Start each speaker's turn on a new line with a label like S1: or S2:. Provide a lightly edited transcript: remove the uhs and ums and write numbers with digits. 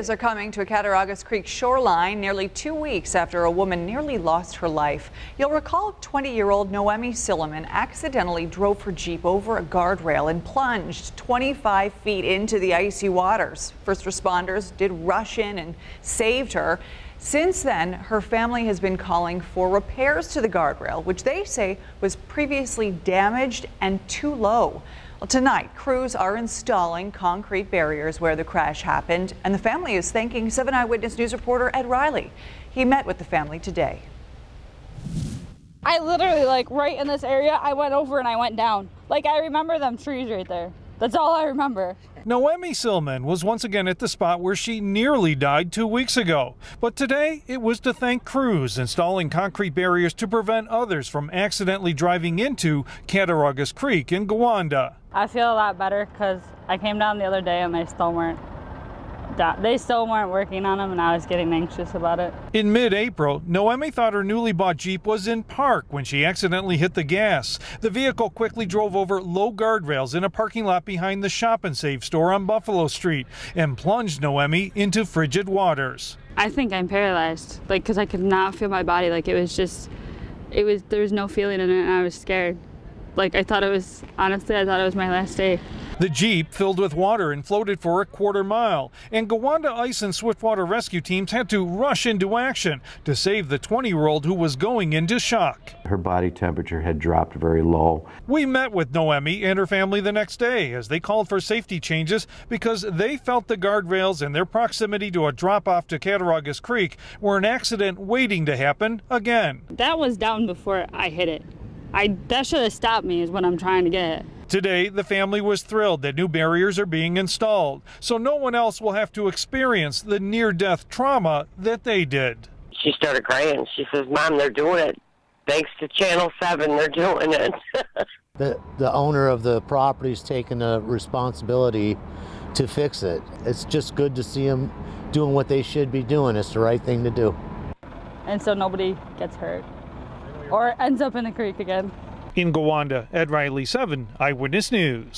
S1: Are coming to a Cattaraugus Creek shoreline nearly 2 weeks after a woman nearly lost her life. You'll recall 20-year-old Noemi Silliman accidentally drove her Jeep over a guardrail and plunged 25 feet into the icy waters. First responders did rush in and saved her. Since then, her family has been calling for repairs to the guardrail, which they say was previously damaged and too low. Well, tonight, crews are installing concrete barriers where the crash happened, and the family is thanking 7 Eyewitness News reporter Ed Riley. He met with the family today.
S2: I literally, right in this area, I went over and I went down. I remember them trees right there. That's all I remember.
S3: Noemi Silliman was once again at the spot where she nearly died 2 weeks ago. But today it was to thank crews installing concrete barriers to prevent others from accidentally driving into Cattaraugus Creek in Gowanda.
S2: I feel a lot better because I came down the other day and they still weren't working on them, and I was getting anxious about it.
S3: In mid-April, Noemi thought her newly bought Jeep was in park when she accidentally hit the gas. The vehicle quickly drove over low guardrails in a parking lot behind the Shop and Save store on Buffalo Street and plunged Noemi into frigid waters.
S2: I think I'm paralyzed, because I could not feel my body. There was no feeling in it, and I was scared. I thought it was my last day.
S3: The Jeep filled with water and floated for a quarter mile, and Gowanda Ice and Swiftwater rescue teams had to rush into action to save the 20-year-old who was going into shock.
S4: Her body temperature had dropped very low.
S3: We met with Noemi and her family the next day as they called for safety changes because they felt the guardrails and their proximity to a drop-off to Cattaraugus Creek were an accident waiting to happen again.
S2: That was down before I hit it. That should have stopped me is what I'm trying to get at.
S3: Today, the family was thrilled that new barriers are being installed, so no one else will have to experience the near-death trauma that they did.
S5: She started crying. She says, "Mom, they're doing it. Thanks to Channel 7, they're doing it."
S6: The owner of the property's taking the responsibility to fix it. It's just good to see them doing what they should be doing. It's the right thing to do.
S2: And so nobody gets hurt or ends up in the creek again.
S3: In Gowanda, Ed Riley, 7 Eyewitness News.